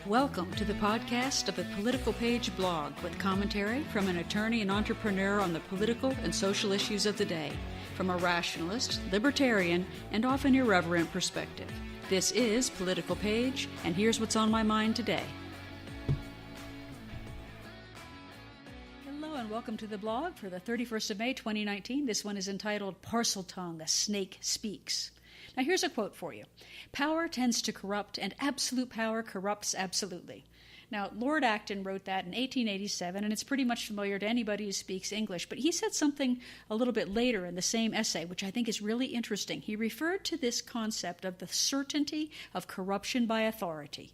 Welcome to the podcast of the Political Page blog with commentary from an attorney and entrepreneur on the political and social issues of the day, from a rationalist, libertarian, and often irreverent perspective. This is Political Page, and here's what's on my mind today. Hello and welcome to the blog for the 31st of May 2019. This one is entitled Parseltongue, A Snake Speaks. Now here's a quote for you. Power tends to corrupt, and absolute power corrupts absolutely. Now, Lord Acton wrote that in 1887, and it's pretty much familiar to anybody who speaks English, but he said something a little bit later in the same essay, which I think is really interesting. He referred to this concept of the certainty of corruption by authority.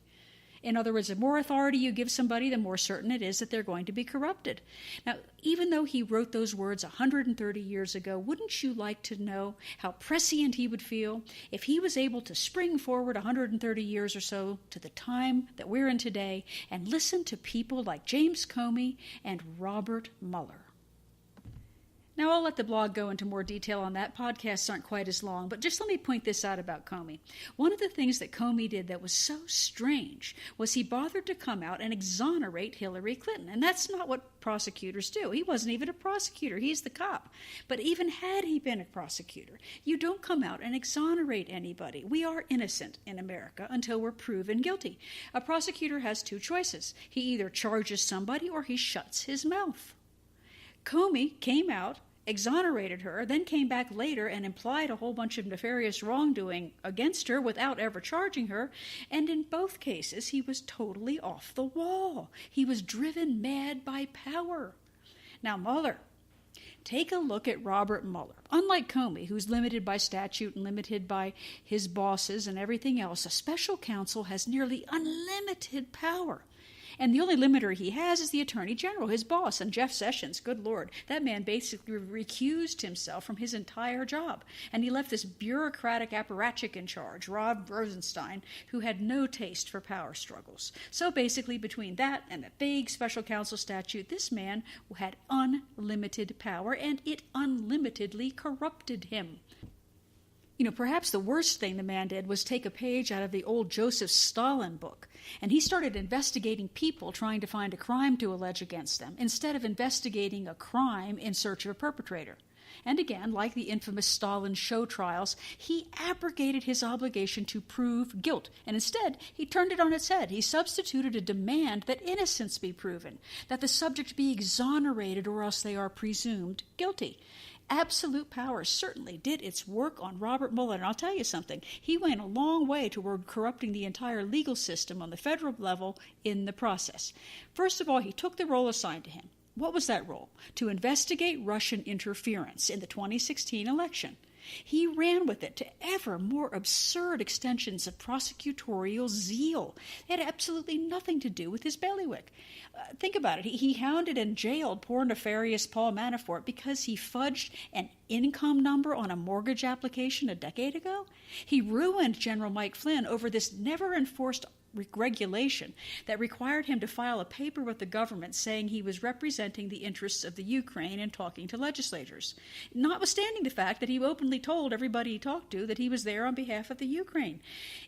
In other words, the more authority you give somebody, the more certain it is that they're going to be corrupted. Now, even though he wrote those words 130 years ago, wouldn't you like to know how prescient he would feel if he was able to spring forward 130 years or so to the time that we're in today and listen to people like James Comey and Robert Mueller? Now, I'll let the blog go into more detail on that. Podcasts aren't quite as long, but just let me point this out about Comey. One of the things that Comey did that was so strange was he bothered to come out and exonerate Hillary Clinton, and that's not what prosecutors do. He wasn't even a prosecutor. He's the cop. But even had he been a prosecutor, you don't come out and exonerate anybody. We are innocent in America until we're proven guilty. A prosecutor has two choices. He either charges somebody or he shuts his mouth. Comey came out, exonerated her, then came back later and implied a whole bunch of nefarious wrongdoing against her without ever charging her, and in both cases he was totally off the wall. He was driven mad by power. Now, Mueller. Take a look at Robert Mueller. Unlike Comey, who's limited by statute and limited by his bosses and everything else, a special counsel has nearly unlimited power. And the only limiter he has is the Attorney General, his boss, and Jeff Sessions. Good Lord, that man basically recused himself from his entire job. And he left this bureaucratic apparatchik in charge, Rod Rosenstein, who had no taste for power struggles. So basically, between that and the vague special counsel statute, this man had unlimited power, and it unlimitedly corrupted him. You know, perhaps the worst thing the man did was take a page out of the old Joseph Stalin book, and he started investigating people trying to find a crime to allege against them, instead of investigating a crime in search of a perpetrator. And again, like the infamous Stalin show trials, he abrogated his obligation to prove guilt, and instead he turned it on its head. He substituted a demand that innocence be proven, that the subject be exonerated or else they are presumed guilty. Absolute power certainly did its work on Robert Mueller, and I'll tell you something, he went a long way toward corrupting the entire legal system on the federal level in the process. First of all, he took the role assigned to him. What was that role? To investigate Russian interference in the 2016 election. He ran with it to ever more absurd extensions of prosecutorial zeal. It had absolutely nothing to do with his bailiwick. Think about it. He hounded and jailed poor nefarious Paul Manafort because he fudged an income number on a mortgage application a decade ago. He ruined General Mike Flynn over this never-enforced regulation that required him to file a paper with the government saying he was representing the interests of the Ukraine and talking to legislators, notwithstanding the fact that he openly told everybody he talked to that he was there on behalf of the Ukraine.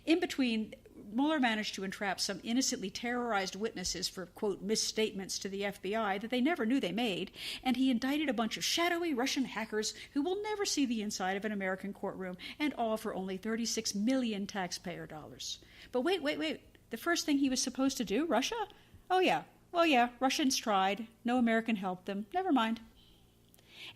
In between, Mueller managed to entrap some innocently terrorized witnesses for, quote, misstatements to the FBI that they never knew they made, and he indicted a bunch of shadowy Russian hackers who will never see the inside of an American courtroom, and all for only 36 million taxpayer dollars. But wait. The first thing he was supposed to do, Russia? Oh yeah, well yeah, Russians tried. No American helped them. Never mind.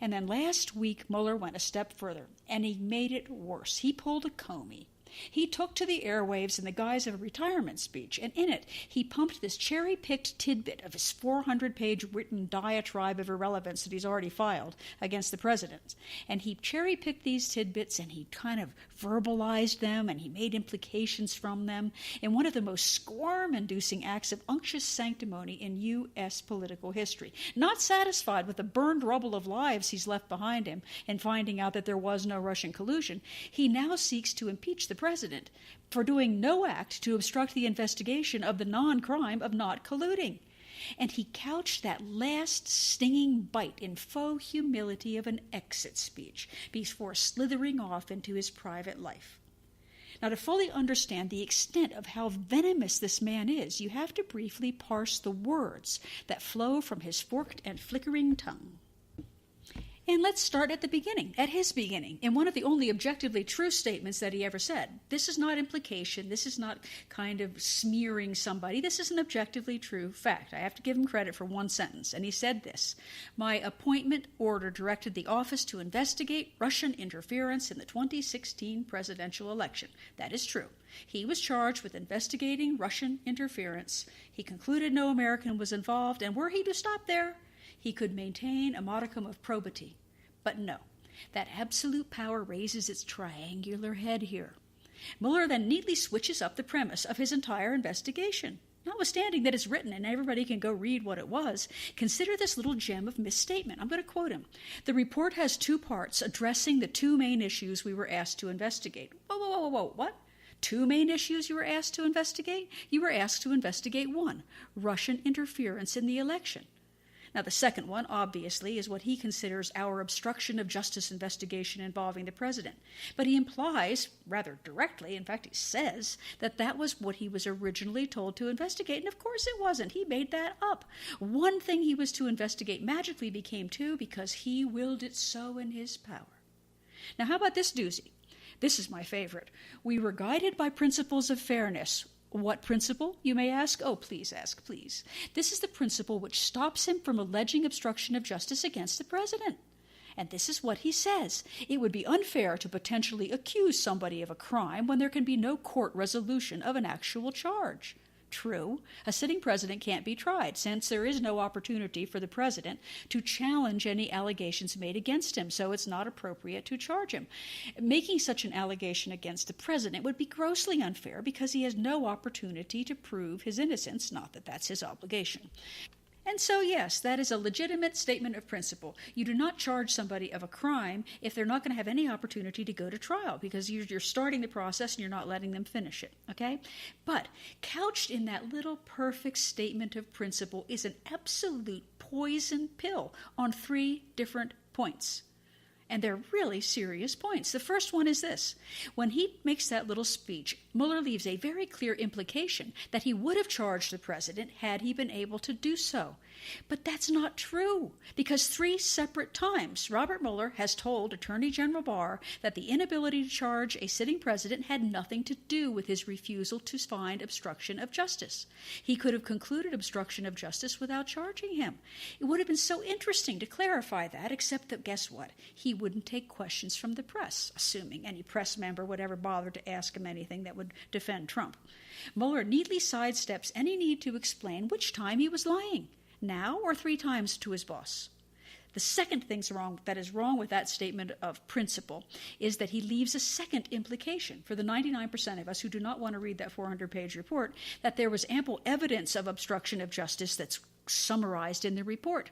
And then last week, Mueller went a step further, and he made it worse. He pulled a Comey. He took to the airwaves in the guise of a retirement speech, and in it, he pumped this cherry-picked tidbit of his 400-page written diatribe of irrelevance that he's already filed against the president. And he cherry-picked these tidbits, and he kind of verbalized them, and he made implications from them in one of the most squirm-inducing acts of unctuous sanctimony in U.S. political history. Not satisfied with the burned rubble of lives he's left behind him in finding out that there was no Russian collusion, he now seeks to impeach the president for doing no act to obstruct the investigation of the non-crime of not colluding. And he couched that last stinging bite in faux humility of an exit speech before slithering off into his private life. Now, to fully understand the extent of how venomous this man is, you have to briefly parse the words that flow from his forked and flickering tongue. And let's start at the beginning, at his beginning, in one of the only objectively true statements that he ever said. This is not implication. This is not kind of smearing somebody. This is an objectively true fact. I have to give him credit for one sentence. And he said this: "My appointment order directed the office to investigate Russian interference in the 2016 presidential election." That is true. He was charged with investigating Russian interference. He concluded no American was involved, and were he to stop there, he could maintain a modicum of probity. But no, that absolute power raises its triangular head here. Mueller then neatly switches up the premise of his entire investigation. Notwithstanding that it's written and everybody can go read what it was, consider this little gem of misstatement. I'm going to quote him. "The report has two parts addressing the two main issues we were asked to investigate." Whoa, what? Two main issues you were asked to investigate? You were asked to investigate one, Russian interference in the election. Now, the second one, obviously, is what he considers our obstruction of justice investigation involving the president. But he implies, rather directly, in fact, he says, that that was what he was originally told to investigate. And of course it wasn't. He made that up. One thing he was to investigate magically became two because he willed it so in his power. Now, how about this doozy? This is my favorite. "We were guided by principles of fairness." What principle, you may ask? Oh, please ask, please. This is the principle which stops him from alleging obstruction of justice against the president. And this is what he says: "It would be unfair to potentially accuse somebody of a crime when there can be no court resolution of an actual charge." True, a sitting president can't be tried, since there is no opportunity for the president to challenge any allegations made against him, so it's not appropriate to charge him. Making such an allegation against the president would be grossly unfair because he has no opportunity to prove his innocence, not that that's his obligation. And so, yes, that is a legitimate statement of principle. You do not charge somebody of a crime if they're not going to have any opportunity to go to trial, because you're starting the process and you're not letting them finish it, okay? But couched in that little perfect statement of principle is an absolute poison pill on three different points. And they're really serious points. The first one is this. When he makes that little speech, Mueller leaves a very clear implication that he would have charged the president had he been able to do so. But that's not true, because 3 separate times Robert Mueller has told Attorney General Barr that the inability to charge a sitting president had nothing to do with his refusal to find obstruction of justice. He could have concluded obstruction of justice without charging him. It would have been so interesting to clarify that, except that, guess what? He wouldn't take questions from the press, assuming any press member would ever bother to ask him anything that would defend Trump. Mueller neatly sidesteps any need to explain which time he was lying, now or 3 times to his boss. The second thing that is wrong with that statement of principle is that he leaves a second implication for the 99% of us who do not want to read that 400-page report, that there was ample evidence of obstruction of justice that's summarized in the report.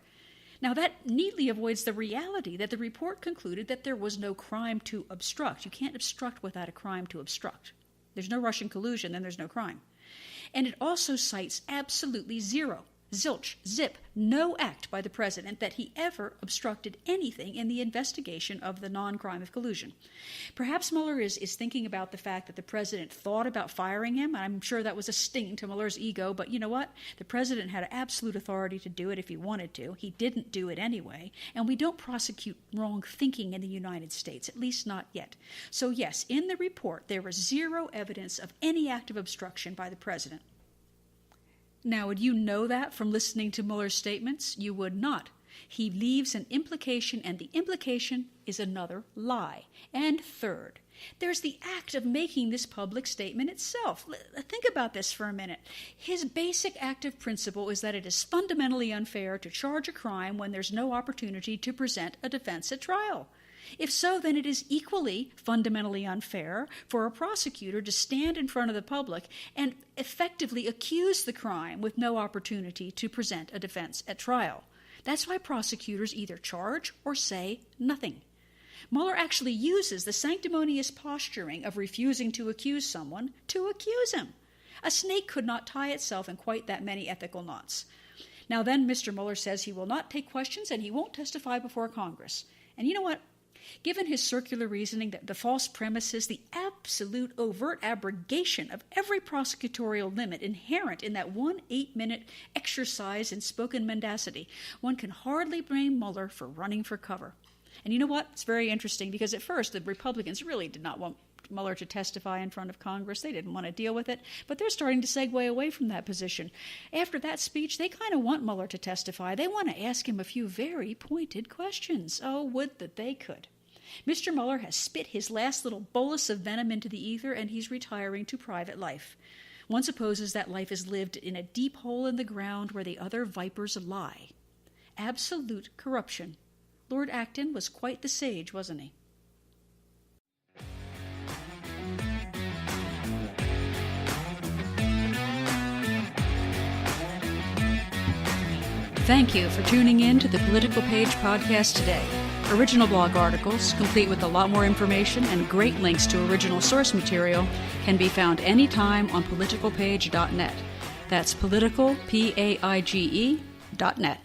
Now, that neatly avoids the reality that the report concluded that there was no crime to obstruct. You can't obstruct without a crime to obstruct. There's no Russian collusion, then there's no crime. And it also cites absolutely zero, zilch, zip, no act by the president that he ever obstructed anything in the investigation of the non-crime of collusion. Perhaps Mueller is thinking about the fact that the president thought about firing him. I'm sure that was a sting to Mueller's ego, but you know what? The president had absolute authority to do it if he wanted to. He didn't do it anyway, and we don't prosecute wrong thinking in the United States, at least not yet. So yes, in the report, there was zero evidence of any act of obstruction by the president. Now, would you know that from listening to Mueller's statements? You would not. He leaves an implication, and the implication is another lie. And third, there's the act of making this public statement itself. Think about this for a minute. His basic active principle is that it is fundamentally unfair to charge a crime when there's no opportunity to present a defense at trial. If so, then it is equally fundamentally unfair for a prosecutor to stand in front of the public and effectively accuse the crime with no opportunity to present a defense at trial. That's why prosecutors either charge or say nothing. Mueller actually uses the sanctimonious posturing of refusing to accuse someone to accuse him. A snake could not tie itself in quite that many ethical knots. Now then, Mr. Mueller says he will not take questions and he won't testify before Congress. And you know what? Given his circular reasoning, the false premises, the absolute overt abrogation of every prosecutorial limit inherent in that 1 8-minute exercise in spoken mendacity, one can hardly blame Mueller for running for cover. And you know what? It's very interesting because at first the Republicans really did not want Mueller to testify in front of Congress. They didn't want to deal with it, but they're starting to segue away from that position. After that speech, they kind of want Mueller to testify. They want to ask him a few very pointed questions. Oh, would that they could. Mr. Mueller has spit his last little bolus of venom into the ether, and he's retiring to private life. One supposes that life is lived in a deep hole in the ground where the other vipers lie. Absolute corruption. Lord Acton was quite the sage, wasn't he? Thank you for tuning in to the Political Page podcast today. Original blog articles, complete with a lot more information and great links to original source material, can be found anytime on politicalpage.net. That's political, P-A-I-G-E, .net.